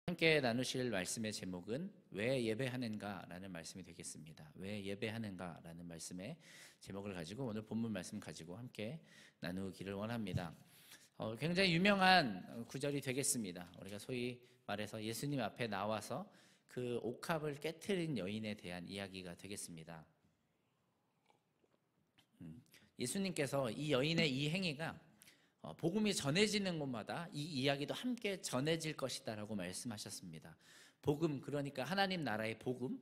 함께 나누실 말씀의 제목은 왜 예배하는가라는 말씀이 되겠습니다. 왜 예배하는가라는 말씀의 제목을 가지고 오늘 본문 말씀 가지고 함께 나누기를 원합니다. 굉장히 유명한 구절이 되겠습니다. 우리가 소위 말해서 예수님 앞에 나와서 그 옥합을 깨트린 여인에 대한 이야기가 되겠습니다. 예수님께서 이 여인의 이 행위가 복음이 전해지는 곳마다 이 이야기도 함께 전해질 것이다 라고 말씀하셨습니다. 복음, 그러니까 하나님 나라의 복음,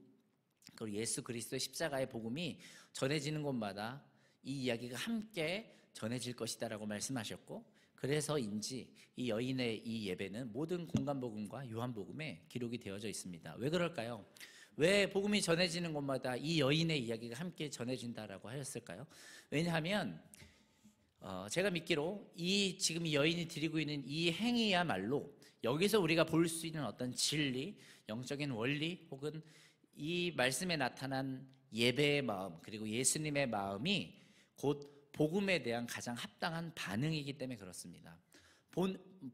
그리고 예수 그리스도의 십자가의 복음이 전해지는 곳마다 이 이야기가 함께 전해질 것이다 라고 말씀하셨고, 그래서인지 이 여인의 이 예배는 모든 공간복음과 요한복음에 기록이 되어져 있습니다. 왜 그럴까요? 왜 복음이 전해지는 곳마다 이 여인의 이야기가 함께 전해진다라고 하였을까요? 왜냐하면 제가 믿기로 지금 이 여인이 드리고 있는 이 행위야말로 여기서 우리가 볼 수 있는 어떤 진리, 영적인 원리, 혹은 이 말씀에 나타난 예배의 마음, 그리고 예수님의 마음이 곧 복음에 대한 가장 합당한 반응이기 때문에 그렇습니다.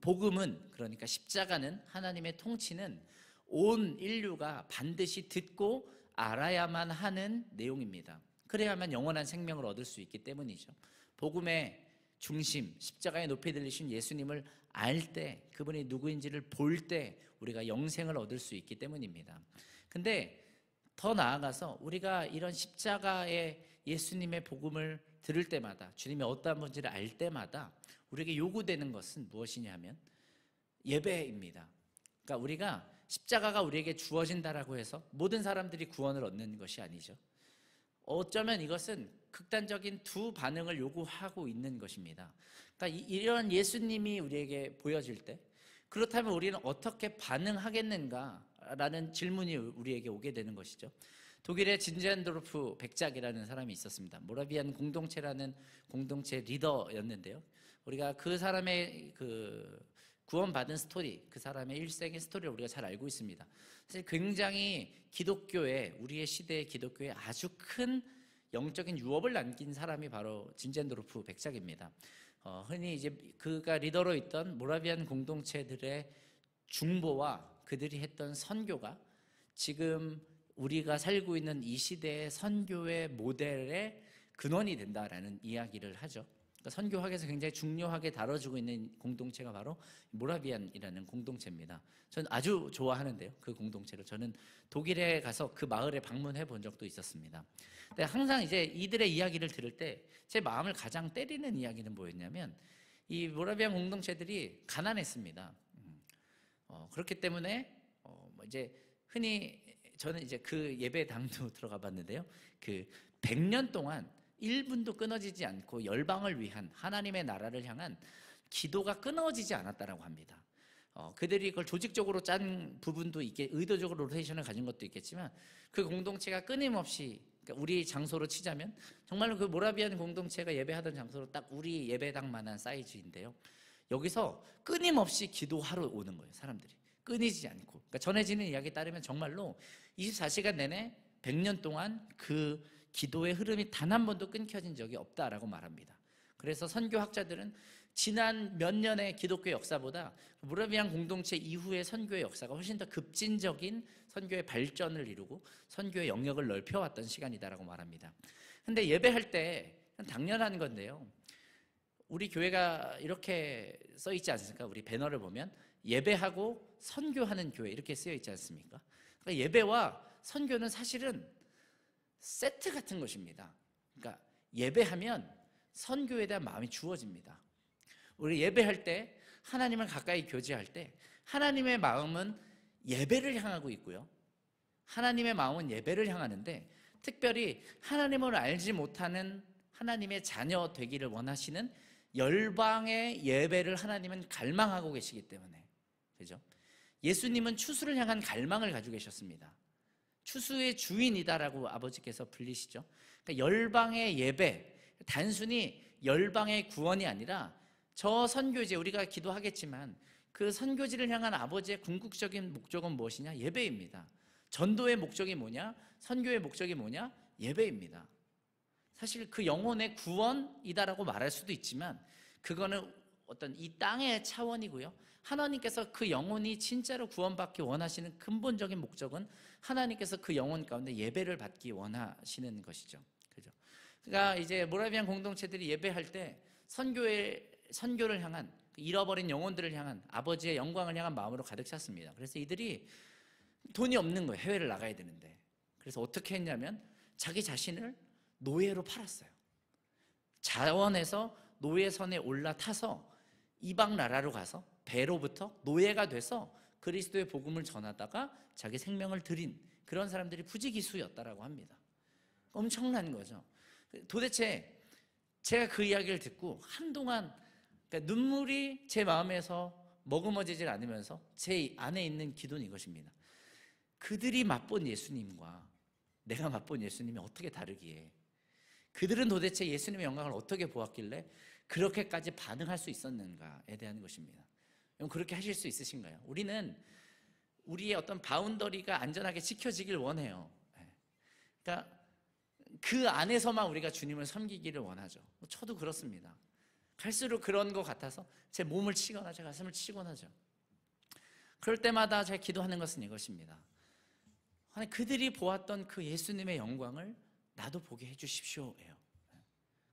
복음은, 그러니까 십자가는, 하나님의 통치는 온 인류가 반드시 듣고 알아야만 하는 내용입니다. 그래야만 영원한 생명을 얻을 수 있기 때문이죠. 복음의 중심, 십자가에 높이 들리신 예수님을 알 때, 그분이 누구인지를 볼 때 우리가 영생을 얻을 수 있기 때문입니다. 근데 더 나아가서 우리가 이런 십자가의 예수님의 복음을 들을 때마다, 주님이 어떠한 분인지를 알 때마다 우리에게 요구되는 것은 무엇이냐 하면 예배입니다. 그러니까 우리가 십자가가 우리에게 주어진다라고 해서 모든 사람들이 구원을 얻는 것이 아니죠. 어쩌면 이것은 극단적인 두 반응을 요구하고 있는 것입니다. 그러니까 이런 예수님이 우리에게 보여질 때, 그렇다면 우리는 어떻게 반응하겠는가라는 질문이 우리에게 오게 되는 것이죠. 독일의 진젠도르프 백작이라는 사람이 있었습니다. 모라비안 공동체라는 공동체 리더였는데요. 우리가 그 사람의 구원받은 스토리, 그 사람의 일생의 스토리를 우리가 잘 알고 있습니다. 사실 굉장히 우리의 시대의 기독교에 아주 큰 영적인 유업을 남긴 사람이 바로 진젠도르프 백작입니다. 흔히 이제 그가 리더로 있던 모라비안 공동체들의 중보와 그들이 했던 선교가 지금 우리가 살고 있는 이 시대의 선교의 모델의 근원이 된다라는 이야기를 하죠. 그러니까 선교학에서 굉장히 중요하게 다뤄지고 있는 공동체가 바로 모라비안이라는 공동체입니다. 저는 아주 좋아하는데요, 그 공동체를. 저는 독일에 가서 그 마을에 방문해 본 적도 있었습니다. 근데 항상 이제 이들의 이야기를 들을 때 제 마음을 가장 때리는 이야기는 뭐였냐면, 이 모라비안 공동체들이 가난했습니다. 그렇기 때문에 이제 흔히 저는 이제 그 예배당도 들어가 봤는데요, 그 100년 동안 1분도 끊어지지 않고 열방을 위한 하나님의 나라를 향한 기도가 끊어지지 않았다라고 합니다. 그들이 그걸 조직적으로 짠 부분도 의도적으로 로테이션을 가진 것도 있겠지만, 그 공동체가 끊임없이, 그러니까 우리 장소로 치자면 정말로 그 모라비안 공동체가 예배하던 장소로 딱 우리 예배당만한 사이즈인데요, 여기서 끊임없이 기도하러 오는 거예요. 사람들이 끊이지 않고. 그러니까 전해지는 이야기에 따르면 정말로 24시간 내내 100년 동안 그 기도의 흐름이 단 한 번도 끊겨진 적이 없다라고 말합니다. 그래서 선교학자들은 지난 몇 년의 기독교 역사보다 모라비안 공동체 이후의 선교의 역사가 훨씬 더 급진적인 선교의 발전을 이루고 선교의 영역을 넓혀왔던 시간이다라고 말합니다. 근데 예배할 때 당연한 건데요, 우리 교회가 이렇게 써 있지 않습니까? 우리 배너를 보면 예배하고 선교하는 교회 이렇게 쓰여 있지 않습니까? 그러니까 예배와 선교는 사실은 세트 같은 것입니다. 그러니까 예배하면 선교에 대한 마음이 주어집니다. 우리 예배할 때, 하나님을 가까이 교제할 때, 하나님의 마음은 예배를 향하고 있고요, 하나님의 마음은 예배를 향하는데, 특별히 하나님을 알지 못하는 하나님의 자녀 되기를 원하시는 열방의 예배를 하나님은 갈망하고 계시기 때문에, 그죠? 예수님은 추수를 향한 갈망을 가지고 계셨습니다. 추수의 주인이다라고 아버지께서 불리시죠. 그러니까 열방의 예배, 단순히 열방의 구원이 아니라 저 선교지, 우리가 기도하겠지만 그 선교지를 향한 아버지의 궁극적인 목적은 무엇이냐? 예배입니다. 전도의 목적이 뭐냐? 선교의 목적이 뭐냐? 예배입니다. 사실 그 영혼의 구원이다라고 말할 수도 있지만, 그거는 어떤 이 땅의 차원이고요, 하나님께서 그 영혼이 진짜로 구원받기 원하시는 근본적인 목적은 하나님께서 그 영혼 가운데 예배를 받기 원하시는 것이죠. 그죠? 그러니까 이제 모라비안 공동체들이 예배할 때 선교를 향한, 잃어버린 영혼들을 향한, 아버지의 영광을 향한 마음으로 가득 찼습니다. 그래서 이들이 돈이 없는 거예요. 해외를 나가야 되는데. 그래서 어떻게 했냐면 자기 자신을 노예로 팔았어요. 자원에서 노예선에 올라타서 이방 나라로 가서 배로부터 노예가 돼서 그리스도의 복음을 전하다가 자기 생명을 드린 그런 사람들이 부지기수였다라고 합니다. 엄청난 거죠. 도대체 제가 그 이야기를 듣고 한동안 그러니까 눈물이 제 마음에서 머금어지질 않으면서 제 안에 있는 기도는 이것입니다. 그들이 맛본 예수님과 내가 맛본 예수님이 어떻게 다르기에, 그들은 도대체 예수님의 영광을 어떻게 보았길래 그렇게까지 반응할 수 있었는가에 대한 것입니다. 여러분, 그렇게 하실 수 있으신가요? 우리는 우리의 어떤 바운더리가 안전하게 지켜지길 원해요. 그러니까 그 안에서만 우리가 주님을 섬기기를 원하죠. 저도 그렇습니다. 갈수록 그런 것 같아서 제 몸을 치거나 제 가슴을 치곤 하죠. 그럴 때마다 제가 기도하는 것은 이것입니다. 하나님, 그들이 보았던 그 예수님의 영광을 나도 보게 해주십시오예요.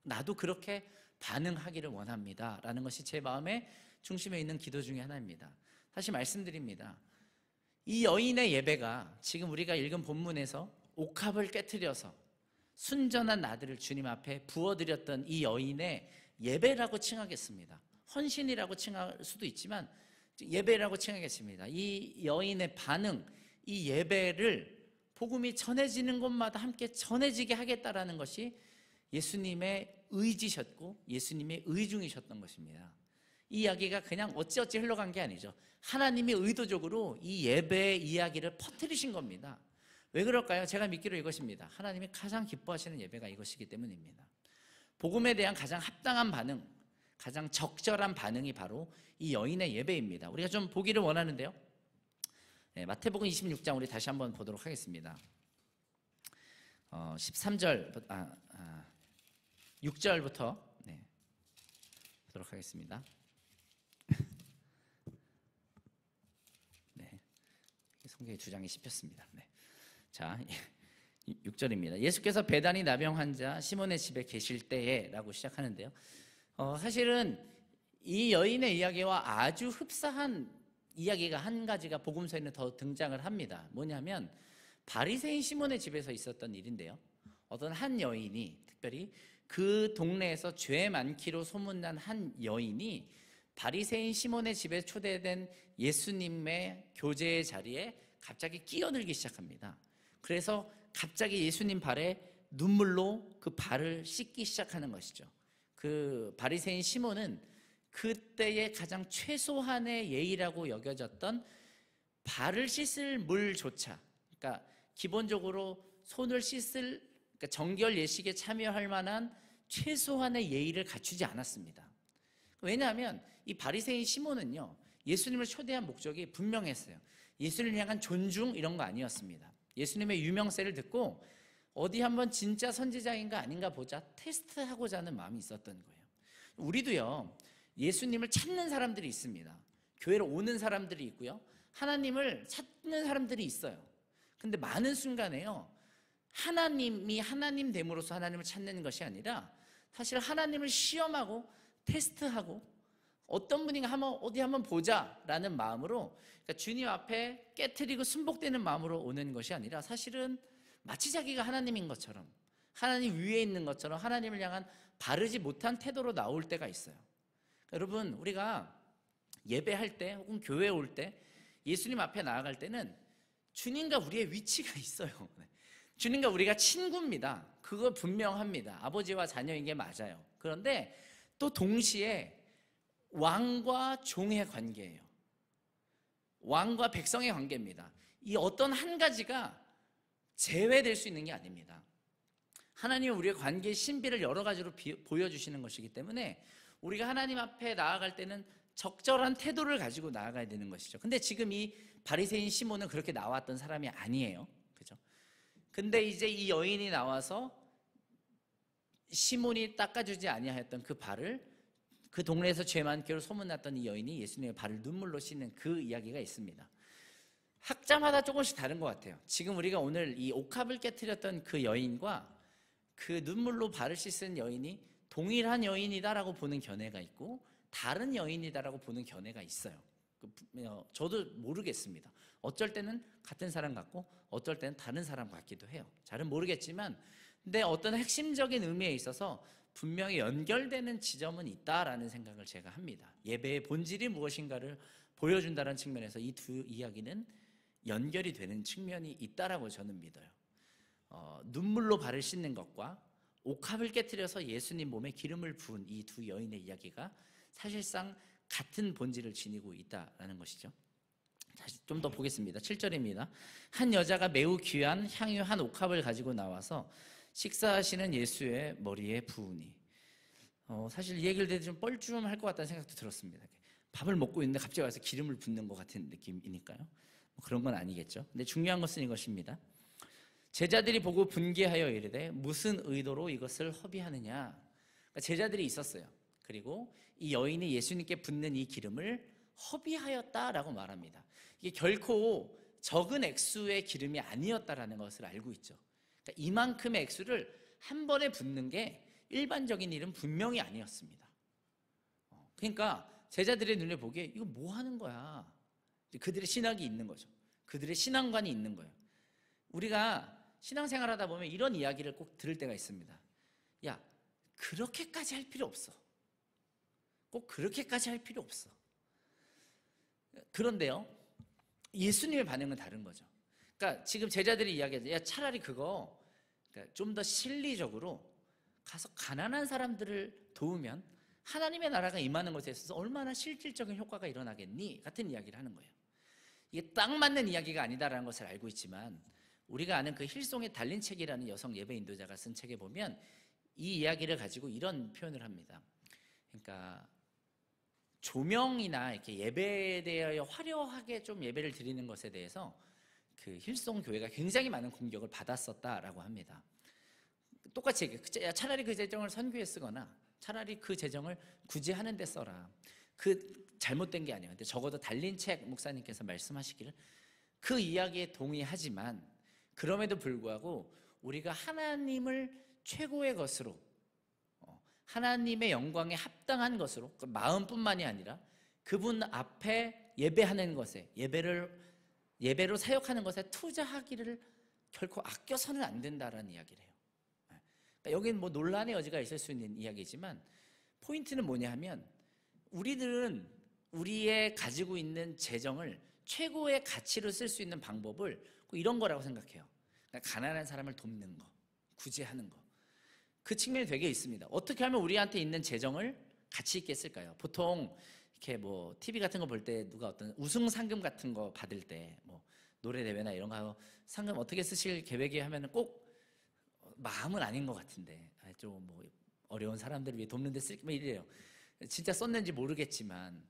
나도 그렇게 반응하기를 원합니다 라는 것이 제 마음의 중심에 있는 기도 중에 하나입니다. 다시 말씀드립니다. 이 여인의 예배가 지금 우리가 읽은 본문에서 옥합을 깨트려서 순전한 나들을 주님 앞에 부어드렸던 이 여인의 예배라고 칭하겠습니다. 헌신이라고 칭할 수도 있지만 예배라고 칭하겠습니다. 이 여인의 반응, 이 예배를 복음이 전해지는 곳마다 함께 전해지게 하겠다라는 것이 예수님의 의지셨고 예수님의 의중이셨던 것입니다. 이 이야기가 그냥 어찌어찌 흘러간 게 아니죠. 하나님이 의도적으로 이 예배의 이야기를 퍼뜨리신 겁니다. 왜 그럴까요? 제가 믿기로 이것입니다. 하나님이 가장 기뻐하시는 예배가 이것이기 때문입니다. 복음에 대한 가장 합당한 반응, 가장 적절한 반응이 바로 이 여인의 예배입니다. 우리가 좀 보기를 원하는데요. 마태복음 26장 우리 다시 한번 보도록 하겠습니다. 13절, 6절부터 보도록 하겠습니다. 성경에 두 장이 씹혔습니다. 자, 6절입니다. 예수께서 베다니 나병 환자 시몬의 집에 계실 때에 라고 시작하는데요. 사실은 이 여인의 이야기와 아주 흡사한 이야기가 한 가지가 복음서에는 더 등장을 합니다. 뭐냐면 바리새인 시몬의 집에서 있었던 일인데요. 어떤 한 여인이, 특별히 그 동네에서 죄 많기로 소문난 한 여인이 바리새인 시몬의 집에 초대된 예수님의 교제의 자리에 갑자기 끼어들기 시작합니다. 그래서 갑자기 예수님 발에 눈물로 그 발을 씻기 시작하는 것이죠. 그 바리새인 시몬은 그때의 가장 최소한의 예의라고 여겨졌던 발을 씻을 물조차, 그러니까 기본적으로 손을 씻을, 그러니까 정결 예식에 참여할 만한 최소한의 예의를 갖추지 않았습니다. 왜냐하면 이 바리새인 시몬은요, 예수님을 초대한 목적이 분명했어요. 예수님을 향한 존중 이런 거 아니었습니다. 예수님의 유명세를 듣고 어디 한번 진짜 선지자인가 아닌가 보자 테스트하고자 하는 마음이 있었던 거예요. 우리도요, 예수님을 찾는 사람들이 있습니다. 교회로 오는 사람들이 있고요, 하나님을 찾는 사람들이 있어요. 근데 많은 순간에요, 하나님이 하나님 됨으로써 하나님을 찾는 것이 아니라 사실 하나님을 시험하고 테스트하고 어떤 분인가 한번 어디 한번 보자라는 마음으로, 그러니까 주님 앞에 깨트리고 순복되는 마음으로 오는 것이 아니라 사실은 마치 자기가 하나님인 것처럼, 하나님 위에 있는 것처럼 하나님을 향한 바르지 못한 태도로 나올 때가 있어요. 여러분, 우리가 예배할 때 혹은 교회에 올 때 예수님 앞에 나아갈 때는 주님과 우리의 위치가 있어요. 주님과 우리가 친구입니다. 그거 분명합니다. 아버지와 자녀인 게 맞아요. 그런데 또 동시에 왕과 종의 관계예요. 왕과 백성의 관계입니다. 이 어떤 한 가지가 제외될 수 있는 게 아닙니다. 하나님은 우리의 관계의 신비를 여러 가지로 보여주시는 것이기 때문에 우리가 하나님 앞에 나아갈 때는 적절한 태도를 가지고 나아가야 되는 것이죠. 근데 지금 이 바리새인 시몬은 그렇게 나왔던 사람이 아니에요. 그죠? 근데 이제 이 여인이 나와서 시몬이 닦아주지 아니하였던 그 발을 그 동네에서 죄 많기로 소문났던 이 여인이 예수님의 발을 눈물로 씻는 그 이야기가 있습니다. 학자마다 조금씩 다른 것 같아요. 지금 우리가 오늘 이 옥합을 깨트렸던 그 여인과 그 눈물로 발을 씻은 여인이 동일한 여인이다라고 보는 견해가 있고 다른 여인이다라고 보는 견해가 있어요. 저도 모르겠습니다. 어쩔 때는 같은 사람 같고 어쩔 때는 다른 사람 같기도 해요. 잘은 모르겠지만 근데 어떤 핵심적인 의미에 있어서 분명히 연결되는 지점은 있다라는 생각을 제가 합니다. 예배의 본질이 무엇인가를 보여준다는 측면에서 이 두 이야기는 연결이 되는 측면이 있다라고 저는 믿어요. 눈물로 발을 씻는 것과 옥합을 깨트려서 예수님 몸에 기름을 부은 이 두 여인의 이야기가 사실상 같은 본질을 지니고 있다라는 것이죠. 다시 좀 더 보겠습니다. 7절입니다. 한 여자가 매우 귀한 향유 한 옥합을 가지고 나와서 식사하시는 예수의 머리에 부으니. 사실 이 얘기를 듣고 좀 뻘쭘할 것 같다는 생각도 들었습니다. 밥을 먹고 있는데 갑자기 와서 기름을 붓는 것 같은 느낌이니까요. 그런 건 아니겠죠. 근데 중요한 것은 이것입니다. 제자들이 보고 분개하여 이르되 무슨 의도로 이것을 허비하느냐. 그러니까 제자들이 있었어요. 그리고 이 여인이 예수님께 붓는 이 기름을 허비하였다라고 말합니다. 이게 결코 적은 액수의 기름이 아니었다라는 것을 알고 있죠. 그러니까 이만큼의 액수를 한 번에 붓는 게 일반적인 일은 분명히 아니었습니다. 그러니까 제자들의 눈에 보기에 이거 뭐 하는 거야? 그들의 신학이 있는 거죠. 그들의 신앙관이 있는 거예요. 우리가 신앙생활하다 보면 이런 이야기를 꼭 들을 때가 있습니다. 야, 그렇게까지 할 필요 없어. 꼭 그렇게까지 할 필요 없어. 그런데요, 예수님의 반응은 다른 거죠. 그러니까 지금 제자들이 이야기하죠. 야, 차라리 그거 그러니까 좀 더 실리적으로 가서 가난한 사람들을 도우면 하나님의 나라가 임하는 것에 있어서 얼마나 실질적인 효과가 일어나겠니? 같은 이야기를 하는 거예요. 이게 딱 맞는 이야기가 아니다라는 것을 알고 있지만 우리가 아는 그 힐송의 달린 책이라는 여성 예배 인도자가 쓴 책에 보면 이 이야기를 가지고 이런 표현을 합니다. 그러니까 조명이나 이렇게 예배에 대하여 화려하게 좀 예배를 드리는 것에 대해서 그 힐송 교회가 굉장히 많은 공격을 받았었다라고 합니다. 똑같이 차라리 그 재정을 선교에 쓰거나 차라리 그 재정을 굳이 하는 데 써라. 그 잘못된 게 아니에요. 근데 적어도 달린 책 목사님께서 말씀하시기를 그 이야기에 동의하지만 그럼에도 불구하고 우리가 하나님을 최고의 것으로 하나님의 영광에 합당한 것으로 그 마음뿐만이 아니라 그분 앞에 예배하는 것에 예배로 사역하는 것에 투자하기를 결코 아껴서는 안 된다라는 이야기를 해요. 그러니까 여기는 뭐 논란의 여지가 있을 수 있는 이야기지만 포인트는 뭐냐 하면 우리들은 우리의 가지고 있는 재정을 최고의 가치로 쓸 수 있는 방법을 이런 거라고 생각해요. 그러니까 가난한 사람을 돕는 거, 구제하는 거. 그 측면이 되게 있습니다. 어떻게 하면 우리한테 있는 재정을 가치 있게 쓸까요? 보통 이렇게 뭐 TV 같은 거 볼 때 누가 어떤 우승 상금 같은 거 받을 때 뭐 노래 대회나 이런 거 하고 상금 어떻게 쓰실 계획이 하면은 꼭 마음은 아닌 것 같은데 좀 뭐 어려운 사람들을 위해 돕는 데 쓸 뭐 이래요. 진짜 썼는지 모르겠지만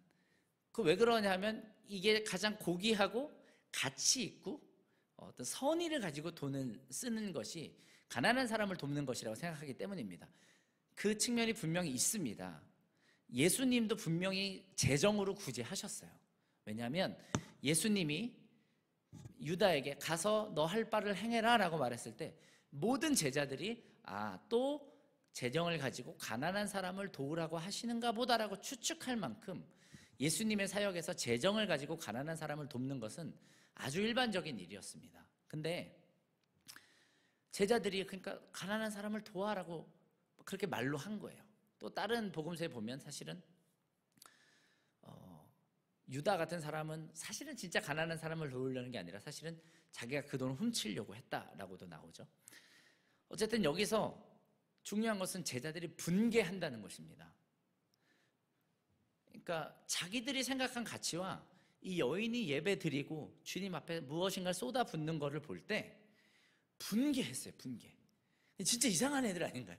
그 왜 그러냐 하면 이게 가장 고귀하고 가치 있고 어떤 선의를 가지고 돈을 쓰는 것이 가난한 사람을 돕는 것이라고 생각하기 때문입니다. 그 측면이 분명히 있습니다. 예수님도 분명히 재정으로 구제하셨어요. 왜냐하면 예수님이 유다에게 가서 너 할 바를 행해라 라고 말했을 때 모든 제자들이 또 재정을 가지고 가난한 사람을 도우라고 하시는가 보다라고 추측할 만큼 예수님의 사역에서 재정을 가지고 가난한 사람을 돕는 것은 아주 일반적인 일이었습니다. 근데 제자들이 그러니까 가난한 사람을 도와라고 그렇게 말로 한 거예요. 또 다른 복음서에 보면 사실은 유다 같은 사람은 사실은 진짜 가난한 사람을 도우려는 게 아니라 사실은 자기가 그 돈을 훔치려고 했다라고도 나오죠. 어쨌든 여기서 중요한 것은 제자들이 분개한다는 것입니다. 그러니까 자기들이 생각한 가치와 이 여인이 예배 드리고 주님 앞에 무엇인가 쏟아붓는 것을 볼 때 분개했어요. 분개. 진짜 이상한 애들 아닌가요?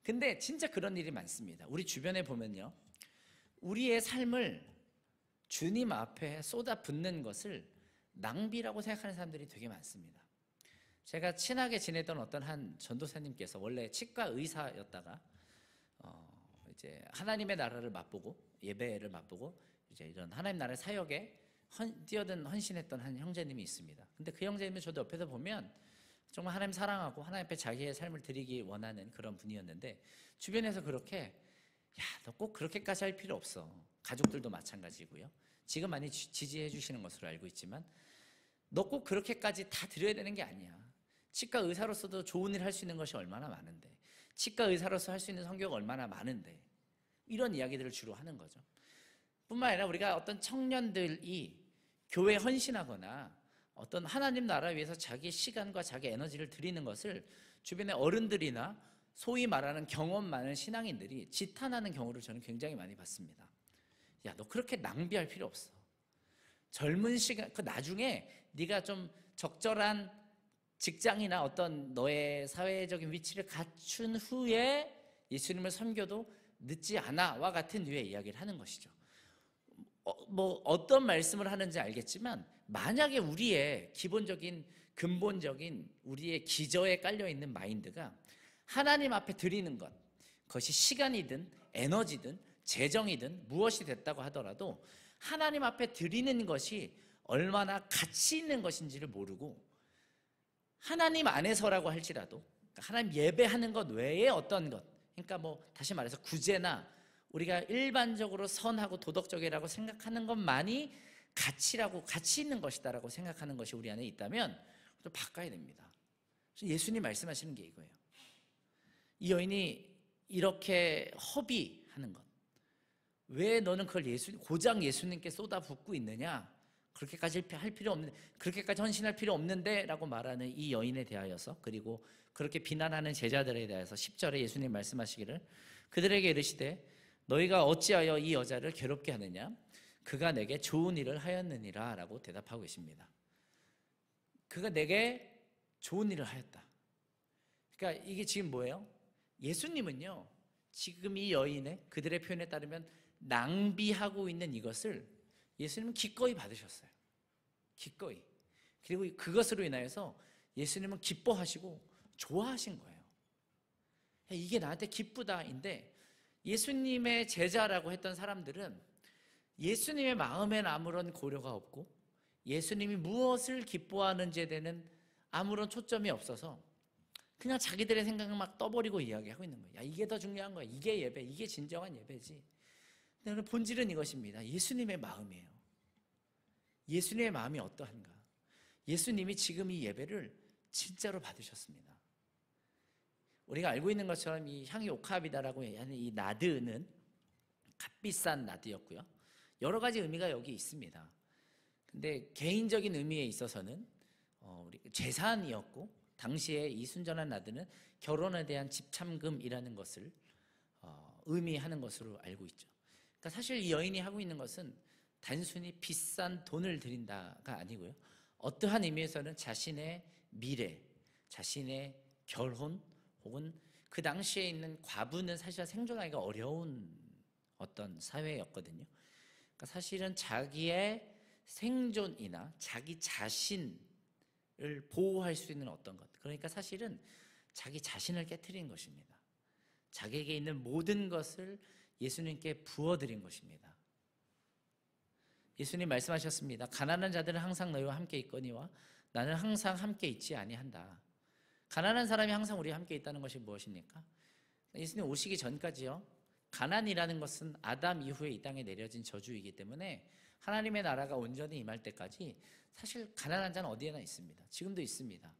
근데 진짜 그런 일이 많습니다. 우리 주변에 보면요, 우리의 삶을 주님 앞에 쏟아붓는 것을 낭비라고 생각하는 사람들이 되게 많습니다. 제가 친하게 지내던 어떤 한 전도사님께서 원래 치과 의사였다가 이제 하나님의 나라를 맛보고 예배를 맛보고 이제 이런 하나님 나라의 사역에 뛰어든 헌신했던 한 형제님이 있습니다. 근데 그 형제님은 저도 옆에서 보면 정말 하나님 사랑하고 하나님 앞에 자기의 삶을 드리기 원하는 그런 분이었는데, 주변에서 그렇게 야, 너 꼭 그렇게까지 할 필요 없어. 가족들도 마찬가지고요. 지금 많이 지지해 주시는 것으로 알고 있지만 너 꼭 그렇게까지 다 드려야 되는 게 아니야. 치과 의사로서도 좋은 일 할 수 있는 것이 얼마나 많은데, 치과 의사로서 할 수 있는 성교가 얼마나 많은데, 이런 이야기들을 주로 하는 거죠. 뿐만 아니라 우리가 어떤 청년들이 교회에 헌신하거나 어떤 하나님 나라 위해서 자기 시간과 자기 에너지를 드리는 것을 주변의 어른들이나 소위 말하는 경험 많은 신앙인들이 지탄하는 경우를 저는 굉장히 많이 봤습니다. 야, 너 그렇게 낭비할 필요 없어. 젊은 시간, 그 나중에 네가 좀 적절한 직장이나 어떤 너의 사회적인 위치를 갖춘 후에 예수님을 섬겨도 늦지 않아와 같은 류의 이야기를 하는 것이죠. 뭐 어떤 말씀을 하는지 알겠지만, 만약에 우리의 기본적인 근본적인 우리의 기저에 깔려있는 마인드가 하나님 앞에 드리는 것, 그것이 시간이든 에너지든 재정이든 무엇이 됐다고 하더라도 하나님 앞에 드리는 것이 얼마나 가치 있는 것인지를 모르고, 하나님 안에서라고 할지라도 하나님 예배하는 것 외에 어떤 것, 그러니까 뭐 다시 말해서 구제나 우리가 일반적으로 선하고 도덕적이라고 생각하는 것만이 가치 있는 것이다라고 생각하는 것이 우리 안에 있다면 좀 바꿔야 됩니다. 예수님 말씀하시는 게 이거예요. 이 여인이 이렇게 허비하는 것, 왜 너는 그걸 고장 예수님께 쏟아붓고 있느냐, 그렇게까지 할 필요 없는데, 그렇게까지 헌신할 필요 없는데 라고 말하는 이 여인에 대하여서, 그리고 그렇게 비난하는 제자들에 대해서 10절에 예수님 말씀하시기를, 그들에게 이르시되 너희가 어찌하여 이 여자를 괴롭게 하느냐, 그가 내게 좋은 일을 하였느니라 라고 대답하고 계십니다. 그가 내게 좋은 일을 하였다. 그러니까 이게 지금 뭐예요? 예수님은요, 지금 이 여인의 그들의 표현에 따르면 낭비하고 있는 이것을 예수님은 기꺼이 받으셨어요. 기꺼이. 그리고 그것으로 인하여서 예수님은 기뻐하시고 좋아하신 거예요. 이게 나한테 기쁘다인데, 예수님의 제자라고 했던 사람들은 예수님의 마음엔 아무런 고려가 없고 예수님이 무엇을 기뻐하는지에 대한 아무런 초점이 없어서 그냥 자기들의 생각을 막 떠버리고 이야기하고 있는 거예요. 야, 이게 더 중요한 거야. 이게 예배, 이게 진정한 예배지. 근데 본질은 이것입니다. 예수님의 마음이에요. 예수님의 마음이 어떠한가? 예수님이 지금 이 예배를 진짜로 받으셨습니다. 우리가 알고 있는 것처럼 이 향이 옥합이다라고 하는 이 나드는 값비싼 나드였고요. 여러 가지 의미가 여기 있습니다. 근데 개인적인 의미에 있어서는 재산이었고, 당시에 이 순전한 나드는 결혼에 대한 집참금이라는 것을 의미하는 것으로 알고 있죠. 그러니까 사실 이 여인이 하고 있는 것은 단순히 비싼 돈을 드린다가 아니고요, 어떠한 의미에서는 자신의 미래, 자신의 결혼, 혹은 그 당시에 있는 과부는 사실 생존하기가 어려운 어떤 사회였거든요. 그러니까 사실은 자기의 생존이나 자기 자신을 보호할 수 있는 어떤 것, 그러니까 사실은 자기 자신을 깨트린 것입니다. 자기에게 있는 모든 것을 예수님께 부어드린 것입니다. 예수님 말씀하셨습니다. 가난한 자들은 항상 너희와 함께 있거니와 나는 항상 함께 있지 아니한다. 가난한 사람이 항상 우리와 함께 있다는 것이 무엇입니까? 예수님 오시기 전까지요, 가난이라는 것은 아담 이후에 이 땅에 내려진 저주이기 때문에 하나님의 나라가 온전히 임할 때까지 사실 가난한 자는 어디에나 있습니다. 지금도 있습니다.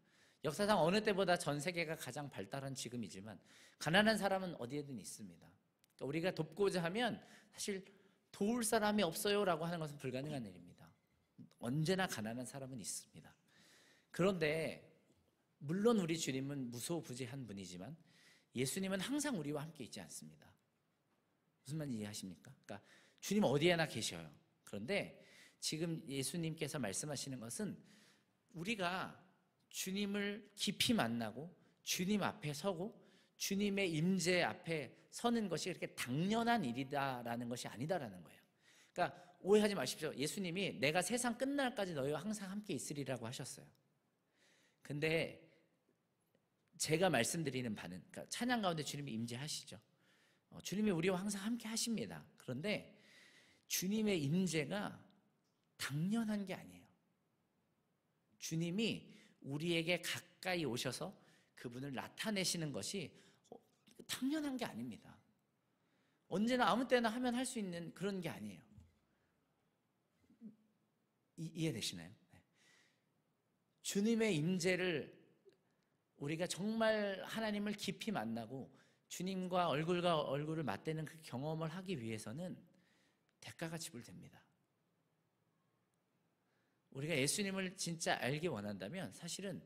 역사상 어느 때보다 전 세계가 가장 발달한 지금이지만 가난한 사람은 어디에든 있습니다. 그러니까 우리가 돕고자 하면 사실 도울 사람이 없어요라고 하는 것은 불가능한 일입니다. 언제나 가난한 사람은 있습니다. 그런데 물론 우리 주님은 무소부재한 분이지만 예수님은 항상 우리와 함께 있지 않습니다. 무슨 말인지 이해하십니까? 그러니까 주님 어디에나 계셔요. 그런데 지금 예수님께서 말씀하시는 것은 우리가 주님을 깊이 만나고 주님 앞에 서고 주님의 임재 앞에 서는 것이 그렇게 당연한 일이다라는 것이 아니다라는 거예요. 그러니까 오해하지 마십시오. 예수님이 내가 세상 끝날까지 너희와 항상 함께 있으리라고 하셨어요. 근데 제가 말씀드리는 바는, 그러니까 찬양 가운데 주님이 임재하시죠. 주님이 우리와 항상 함께 하십니다. 그런데 주님의 임재가 당연한 게 아니에요. 주님이 우리에게 가까이 오셔서 그분을 나타내시는 것이 당연한 게 아닙니다. 언제나 아무 때나 하면 할 수 있는 그런 게 아니에요. 이해되시나요? 네. 주님의 임재를 우리가 정말 하나님을 깊이 만나고 주님과 얼굴과 얼굴을 맞대는 그 경험을 하기 위해서는 대가가 지불됩니다. 우리가 예수님을 진짜 알기 원한다면 사실은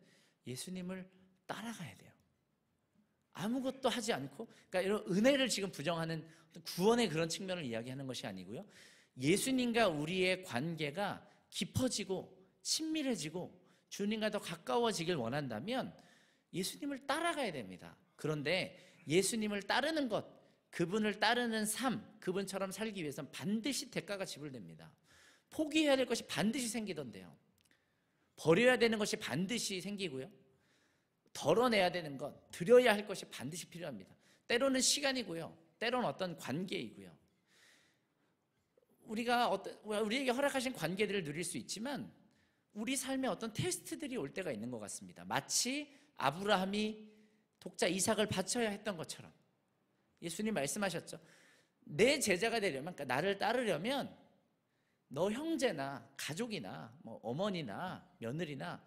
예수님을 따라가야 돼요. 아무것도 하지 않고, 그러니까 이런 은혜를 지금 부정하는 구원의 그런 측면을 이야기하는 것이 아니고요. 예수님과 우리의 관계가 깊어지고 친밀해지고 주님과 더 가까워지길 원한다면 예수님을 따라가야 됩니다. 그런데 예수님을 따르는 것, 그분을 따르는 삶, 그분처럼 살기 위해서는 반드시 대가가 지불됩니다. 포기해야 될 것이 반드시 생기던데요. 버려야 되는 것이 반드시 생기고요. 덜어내야 되는 것, 드려야 할 것이 반드시 필요합니다. 때로는 시간이고요. 때로는 어떤 관계이고요. 우리에게 허락하신 관계들을 누릴 수 있지만 우리 삶에 어떤 테스트들이 올 때가 있는 것 같습니다. 마치 아브라함이 독자 이삭을 바쳐야 했던 것처럼 예수님 말씀하셨죠. 내 제자가 되려면, 그러니까 나를 따르려면 너 형제나 가족이나 어머니나 며느리나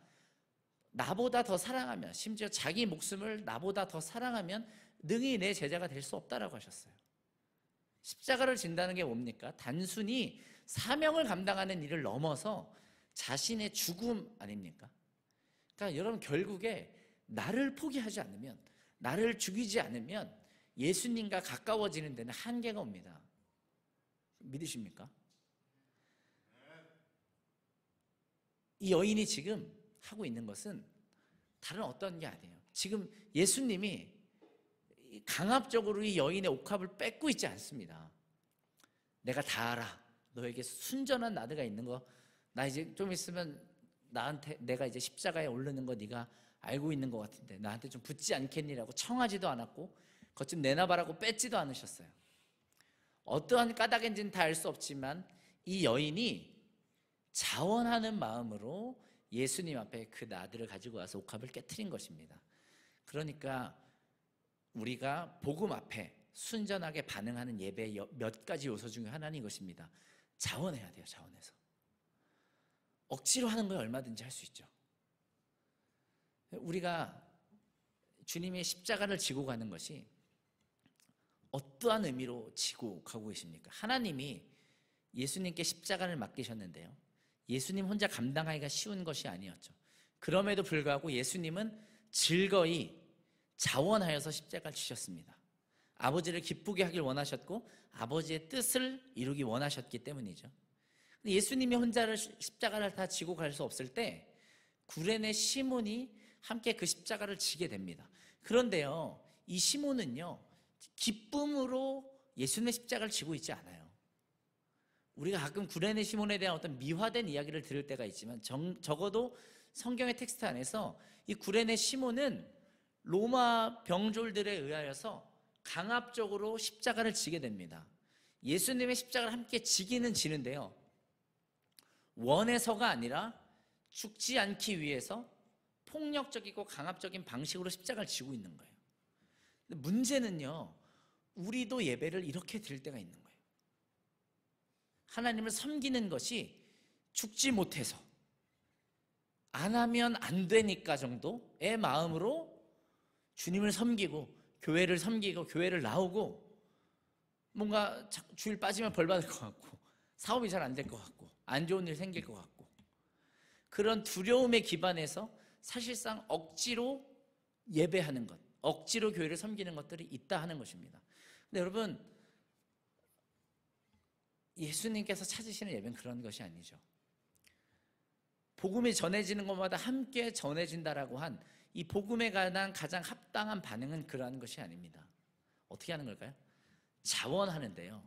나보다 더 사랑하면, 심지어 자기 목숨을 나보다 더 사랑하면 능히 내 제자가 될 수 없다라고 하셨어요. 십자가를 진다는 게 뭡니까? 단순히 사명을 감당하는 일을 넘어서 자신의 죽음 아닙니까? 그러니까 여러분, 결국에 나를 포기하지 않으면, 나를 죽이지 않으면 예수님과 가까워지는 데는 한계가 옵니다. 믿으십니까? 이 여인이 지금 하고 있는 것은 다른 어떤 게 아니에요. 지금 예수님이 강압적으로 이 여인의 옥합을 뺏고 있지 않습니다. 내가 다 알아. 너에게 순전한 나드가 있는 거, 나 이제 좀 있으면 내가 이제 십자가에 오르는 거 네가 알고 있는 것 같은데 나한테 좀 붙지 않겠니라고 청하지도 않았고 것 좀 내놔봐라고 뺏지도 않으셨어요. 어떠한 까닭인지는 다 알 수 없지만 이 여인이 자원하는 마음으로 예수님 앞에 그 나드를 가지고 와서 옥합을 깨트린 것입니다. 그러니까 우리가 복음 앞에 순전하게 반응하는 예배의 몇 가지 요소 중에 하나는 이것입니다. 자원해야 돼요. 자원해서. 억지로 하는 거 얼마든지 할 수 있죠. 우리가 주님의 십자가를 지고 가는 것이 어떠한 의미로 지고 가고 계십니까? 하나님이 예수님께 십자가를 맡기셨는데요, 예수님 혼자 감당하기가 쉬운 것이 아니었죠. 그럼에도 불구하고 예수님은 즐거이 자원하여서 십자가를 지셨습니다. 아버지를 기쁘게 하길 원하셨고 아버지의 뜻을 이루기 원하셨기 때문이죠. 예수님이 혼자 십자가를 다 지고 갈 수 없을 때 구레네 시몬이 함께 그 십자가를 지게 됩니다. 그런데요, 이 시몬은요, 기쁨으로 예수님의 십자가를 지고 있지 않아요. 우리가 가끔 구레네 시몬에 대한 어떤 미화된 이야기를 들을 때가 있지만 적어도 성경의 텍스트 안에서 이 구레네 시몬은 로마 병졸들에 의하여서 강압적으로 십자가를 지게 됩니다. 예수님의 십자가를 함께 지기는 지는데요, 원해서가 아니라 죽지 않기 위해서 폭력적이고 강압적인 방식으로 십자가를 지고 있는 거예요. 근데 문제는요, 우리도 예배를 이렇게 드릴 때가 있는 거예요. 하나님을 섬기는 것이 죽지 못해서 안 하면 안 되니까 정도의 마음으로 주님을 섬기고 교회를 섬기고 교회를 나오고 뭔가 주일 빠지면 벌 받을 것 같고 사업이 잘 안 될 것 같고 안 좋은 일 생길 것 같고 그런 두려움에 기반해서 사실상 억지로 예배하는 것, 억지로 교회를 섬기는 것들이 있다 하는 것입니다. 근데 여러분, 예수님께서 찾으시는 예배는 그런 것이 아니죠. 복음이 전해지는 것마다 함께 전해진다라고 한 이 복음에 관한 가장 합당한 반응은 그러한 것이 아닙니다. 어떻게 하는 걸까요? 자원하는데요,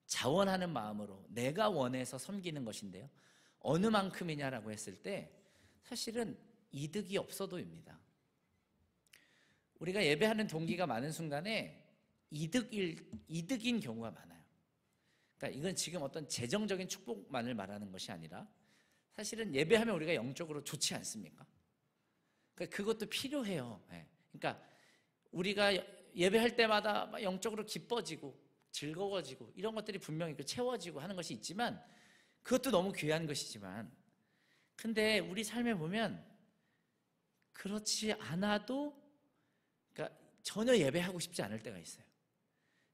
자원하는 마음으로 내가 원해서 섬기는 것인데요, 어느 만큼이냐라고 했을 때 사실은 이득이 없어도입니다. 우리가 예배하는 동기가 많은 순간에 이득인 경우가 많아요. 그러니까 이건 지금 어떤 재정적인 축복만을 말하는 것이 아니라 사실은 예배하면 우리가 영적으로 좋지 않습니까? 그러니까 그것도 필요해요. 그러니까 우리가 예배할 때마다 막 영적으로 기뻐지고 즐거워지고 이런 것들이 분명히 채워지고 하는 것이 있지만 그것도 너무 귀한 것이지만 근데 우리 삶에 보면 그렇지 않아도 그러니까 전혀 예배하고 싶지 않을 때가 있어요.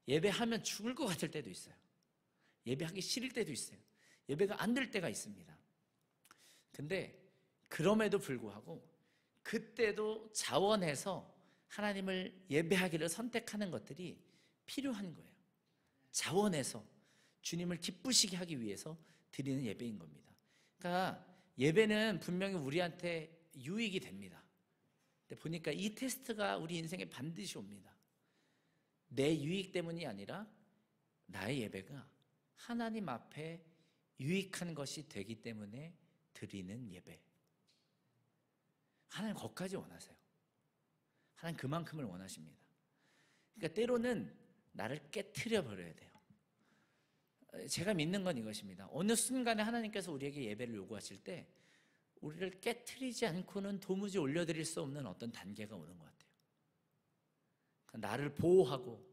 예배하면 죽을 것 같을 때도 있어요. 예배하기 싫을 때도 있어요. 예배가 안 될 때가 있습니다. 근데 그럼에도 불구하고 그때도 자원해서 하나님을 예배하기를 선택하는 것들이 필요한 거예요. 자원해서 주님을 기쁘시게 하기 위해서 드리는 예배인 겁니다. 그러니까 예배는 분명히 우리한테 유익이 됩니다. 근데 보니까 이 테스트가 우리 인생에 반드시 옵니다. 내 유익 때문이 아니라 나의 예배가 하나님 앞에 유익한 것이 되기 때문에 드리는 예배. 하나님 거기까지 원하세요. 하나님 그만큼을 원하십니다. 그러니까 때로는 나를 깨트려 버려야 돼요. 제가 믿는 건 이것입니다. 어느 순간에 하나님께서 우리에게 예배를 요구하실 때 우리를 깨트리지 않고는 도무지 올려드릴 수 없는 어떤 단계가 오는 것 같아요. 그러니까 나를 보호하고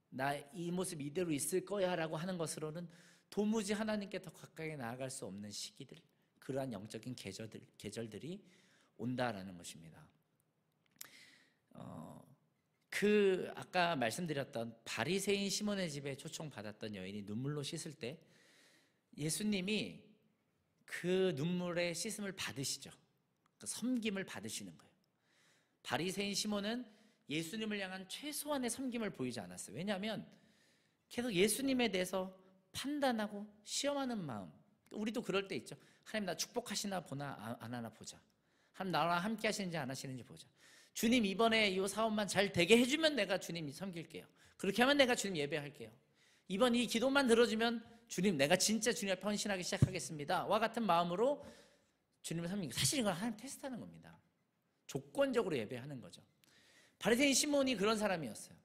나 이 모습 이대로 있을 거야 라고 하는 것으로는 도무지 하나님께 더 가까이 나아갈 수 없는 시기들, 그러한 영적인 계절들이 온다라는 것입니다. 아까 말씀드렸던 바리새인 시몬의 집에 초청받았던 여인이 눈물로 씻을 때 예수님이 그 눈물의 씻음을 받으시죠. 그 섬김을 받으시는 거예요. 바리새인 시몬은 예수님을 향한 최소한의 섬김을 보이지 않았어요. 왜냐하면 계속 예수님에 대해서 판단하고 시험하는 마음. 우리도 그럴 때 있죠. 하나님 나 축복하시나 보나 안 하나 보자. 하나님 나랑 함께 하시는지 안 하시는지 보자. 주님 이번에 이 사업만 잘 되게 해주면 내가 주님 섬길게요. 그렇게 하면 내가 주님 예배할게요. 이번 이 기도만 들어주면 주님 내가 진짜 주님 앞에 헌신하기 시작하겠습니다. 와 같은 마음으로 주님을 섬기고 사실 이건 하나님 테스트하는 겁니다. 조건적으로 예배하는 거죠. 바리새인 시몬이 그런 사람이었어요.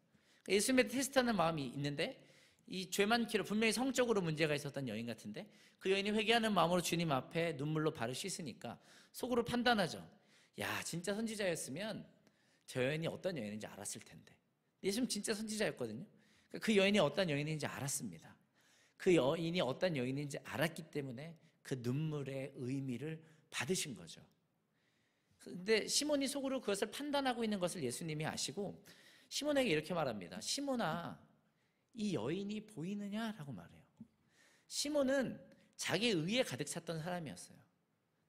예수님의 테스트하는 마음이 있는데 이 죄 많기로 분명히 성적으로 문제가 있었던 여인 같은데 그 여인이 회개하는 마음으로 주님 앞에 눈물로 발을 씻으니까 속으로 판단하죠. 야 진짜 선지자였으면 저 여인이 어떤 여인인지 알았을 텐데. 예수님 진짜 선지자였거든요. 그 여인이 어떤 여인인지 알았습니다. 그 여인이 어떤 여인인지 알았기 때문에 그 눈물의 의미를 받으신 거죠. 근데 시몬이 속으로 그것을 판단하고 있는 것을 예수님이 아시고 시몬에게 이렇게 말합니다. 시몬아, 이 여인이 보이느냐라고 말해요. 시몬은 자기의 의에 가득 찼던 사람이었어요.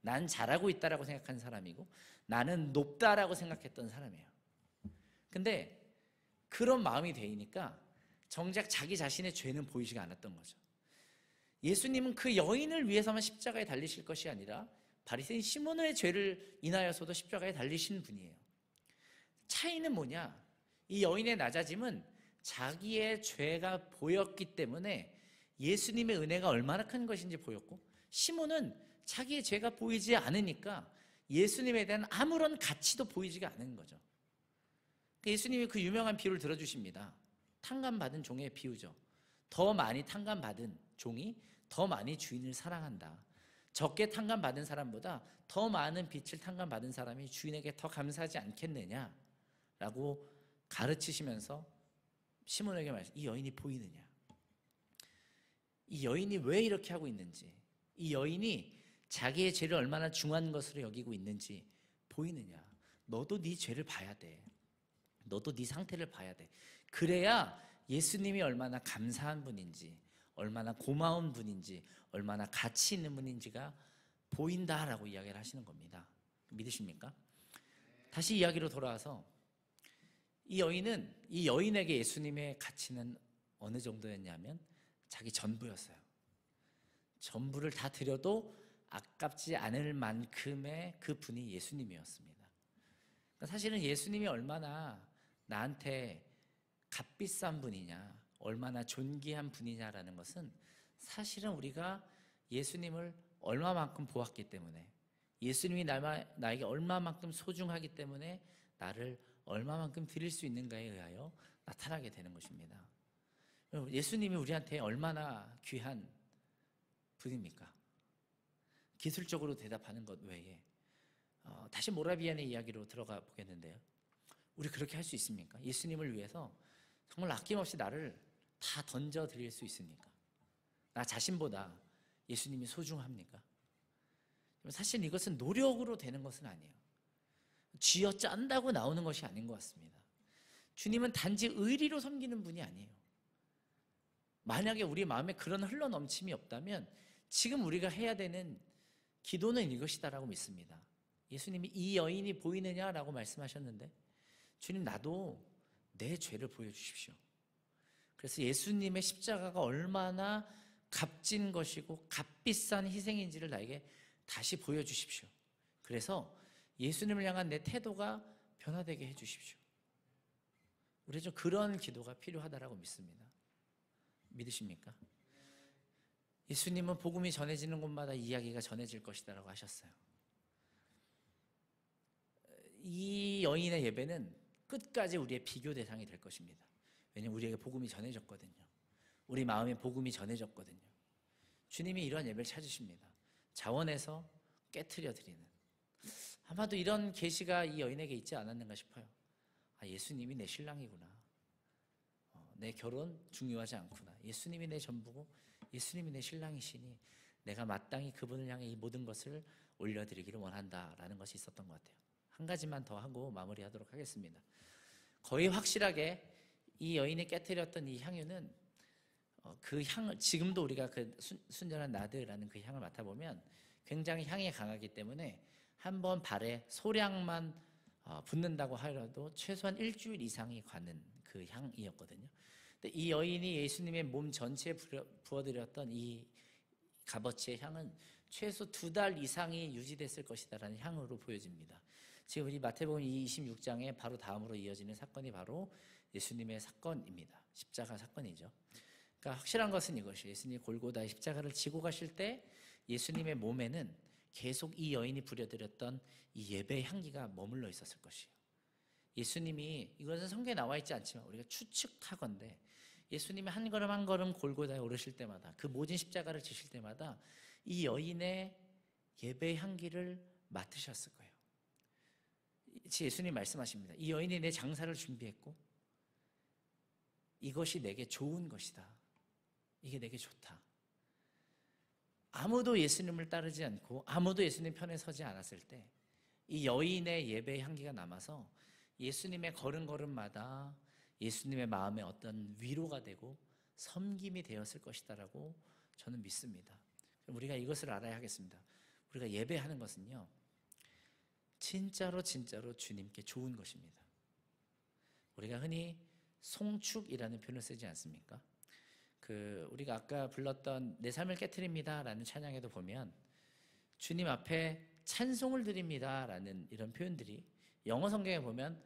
난 잘하고 있다라고 생각한 사람이고 나는 높다라고 생각했던 사람이에요. 근데 그런 마음이 되니까 정작 자기 자신의 죄는 보이지가 않았던 거죠. 예수님은 그 여인을 위해서만 십자가에 달리실 것이 아니라 바리새인 시몬의 죄를 인하여서도 십자가에 달리신 분이에요. 차이는 뭐냐? 이 여인의 낮아짐은 자기의 죄가 보였기 때문에 예수님의 은혜가 얼마나 큰 것인지 보였고 시몬은 자기의 죄가 보이지 않으니까 예수님에 대한 아무런 가치도 보이지가 않은 거죠. 예수님이 그 유명한 비유를 들어주십니다. 탕감받은 종의 비유죠. 더 많이 탕감받은 종이 더 많이 주인을 사랑한다. 적게 탕감받은 사람보다 더 많은 빛을 탕감받은 사람이 주인에게 더 감사하지 않겠느냐라고 가르치시면서 시몬에게 말씀, 이 여인이 보이느냐? 이 여인이 왜 이렇게 하고 있는지, 이 여인이 자기의 죄를 얼마나 중한 것으로 여기고 있는지 보이느냐? 너도 네 죄를 봐야 돼. 너도 네 상태를 봐야 돼. 그래야 예수님이 얼마나 감사한 분인지, 얼마나 고마운 분인지, 얼마나 가치 있는 분인지가 보인다라고 이야기를 하시는 겁니다. 믿으십니까? 다시 이야기로 돌아와서 이 여인에게 예수님의 가치는 어느 정도였냐면 자기 전부였어요. 전부를 다 드려도 아깝지 않을 만큼의 그 분이 예수님이었습니다. 그러니까 사실은 예수님이 얼마나 나한테 값비싼 분이냐, 얼마나 존귀한 분이냐라는 것은 사실은 우리가 예수님을 얼마만큼 보았기 때문에, 예수님이 나에게 얼마만큼 소중하기 때문에 나를 얼마만큼 드릴 수 있는가에 의하여 나타나게 되는 것입니다. 예수님이 우리한테 얼마나 귀한 분입니까? 기술적으로 대답하는 것 외에 다시 모라비안의 이야기로 들어가 보겠는데요. 우리 그렇게 할 수 있습니까? 예수님을 위해서 정말 아낌없이 나를 다 던져 드릴 수 있습니까? 나 자신보다 예수님이 소중합니까? 사실 이것은 노력으로 되는 것은 아니에요. 쥐어짠다고 나오는 것이 아닌 것 같습니다. 주님은 단지 의리로 섬기는 분이 아니에요. 만약에 우리 마음에 그런 흘러넘침이 없다면 지금 우리가 해야 되는 기도는 이것이다라고 믿습니다. 예수님이 이 여인이 보이느냐라고 말씀하셨는데 주님, 나도 내 죄를 보여주십시오. 그래서 예수님의 십자가가 얼마나 값진 것이고 값비싼 희생인지를 나에게 다시 보여주십시오. 그래서 예수님을 향한 내 태도가 변화되게 해주십시오. 우리 좀 그런 기도가 필요하다라고 믿습니다. 믿으십니까? 예수님은 복음이 전해지는 곳마다 이야기가 전해질 것이다라고 하셨어요. 이 여인의 예배는 끝까지 우리의 비교 대상이 될 것입니다. 왜냐하면 우리에게 복음이 전해졌거든요. 우리 마음에 복음이 전해졌거든요. 주님이 이런 예배를 찾으십니다. 자원해서 깨트려 드리는. 아마도 이런 계시가 이 여인에게 있지 않았는가 싶어요. 예수님이 내 신랑이구나. 내 결혼 중요하지 않구나. 예수님이 내 전부고 예수님이 내 신랑이시니 내가 마땅히 그분을 향해 이 모든 것을 올려드리기를 원한다라는 것이 있었던 것 같아요. 한 가지만 더 하고 마무리하도록 하겠습니다. 거의 확실하게 이 여인이 깨트렸던 이 향유는 그 향을 지금도 우리가 그 순전한 나드라는 그 향을 맡아보면 굉장히 향이 강하기 때문에 한번 발에 소량만 붓는다고 하더라도 최소한 일주일 이상이 가는 그 향이었거든요. 근데 이 여인이 예수님의 몸 전체에 부어드렸던 이 값어치의 향은 최소 2달 이상이 유지됐을 것이다라는 향으로 보여집니다. 지금 우리 마태복음 26장에 바로 다음으로 이어지는 사건이 바로 예수님의 사건입니다. 십자가 사건이죠. 그러니까 확실한 것은 이것이 예수님이 골고다의 십자가를 지고 가실 때 예수님의 몸에는 계속 이 여인이 부려드렸던 이 예배의 향기가 머물러 있었을 것이에요. 예수님이, 이것은 성경에 나와 있지 않지만 우리가 추측하건대 예수님이 한 걸음 한 걸음 골고다에 오르실 때마다 그 모진 십자가를 지실 때마다 이 여인의 예배의 향기를 맡으셨을 거예요. 예수님 말씀하십니다. 이 여인이 내 장사를 준비했고 이것이 내게 좋은 것이다. 이게 내게 좋다. 아무도 예수님을 따르지 않고 아무도 예수님 편에 서지 않았을 때 이 여인의 예배의 향기가 남아서 예수님의 걸음걸음마다 예수님의 마음에 어떤 위로가 되고 섬김이 되었을 것이다라고 저는 믿습니다. 우리가 이것을 알아야 하겠습니다. 우리가 예배하는 것은요, 진짜로 주님께 좋은 것입니다. 우리가 흔히 송축이라는 표현을 쓰지 않습니까? 우리가 아까 불렀던 내 삶을 깨트립니다라는 찬양에도 보면 주님 앞에 찬송을 드립니다라는 이런 표현들이 영어 성경에 보면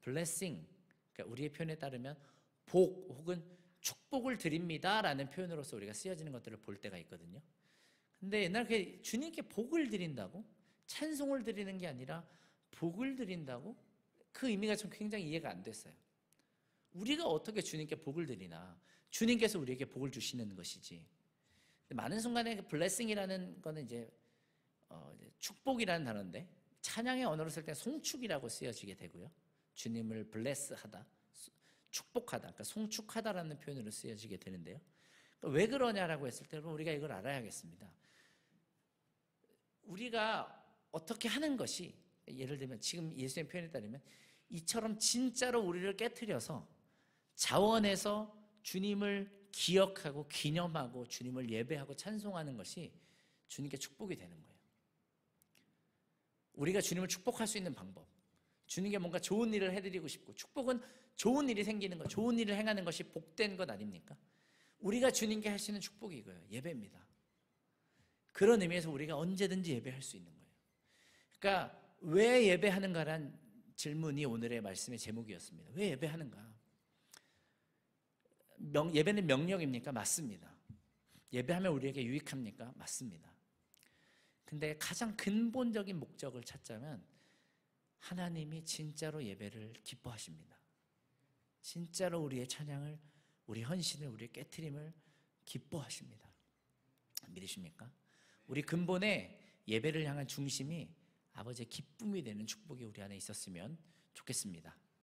blessing, 그러니까 우리의 표현에 따르면 복 혹은 축복을 드립니다라는 표현으로서 우리가 쓰여지는 것들을 볼 때가 있거든요. 근데 옛날 주님께 복을 드린다고? 찬송을 드리는 게 아니라 복을 드린다고? 그 의미가 좀 굉장히 이해가 안 됐어요. 우리가 어떻게 주님께 복을 드리나? 주님께서 우리에게 복을 주시는 것이지. 많은 순간에 blessing이라는 거는 이제 축복이라는 단어인데 찬양의 언어로 쓸 때 송축이라고 쓰여지게 되고요. 주님을 bless하다, 축복하다, 그러니까 송축하다라는 표현으로 쓰여지게 되는데요. 그러니까 왜 그러냐라고 했을 때 우리가 이걸 알아야겠습니다. 우리가 어떻게 하는 것이, 예를 들면 지금 예수님의 표현에 따르면 이처럼 진짜로 우리를 깨트려서 자원해서 주님을 기억하고 기념하고 주님을 예배하고 찬송하는 것이 주님께 축복이 되는 거예요. 우리가 주님을 축복할 수 있는 방법, 주님께 뭔가 좋은 일을 해드리고 싶고, 축복은 좋은 일이 생기는 것, 좋은 일을 행하는 것이 복된 것 아닙니까? 우리가 주님께 할 수 있는 축복이 이거예요. 예배입니다. 그런 의미에서 우리가 언제든지 예배할 수 있는 거예요. 그러니까 왜 예배하는가란 질문이 오늘의 말씀의 제목이었습니다. 왜 예배하는가? 예배는 명령입니까? 맞습니다. 예배하면 우리에게 유익합니까? 맞습니다. 근데 가장 근본적인 목적을 찾자면 하나님이 진짜로 예배를 기뻐하십니다. 진짜로 우리의 찬양을, 우리 헌신을, 우리의 깨트림을 기뻐하십니다. 믿으십니까? 우리 근본의 예배를 향한 중심이 아버지의 기쁨이 되는 축복이 우리 안에 있었으면 좋겠습니다.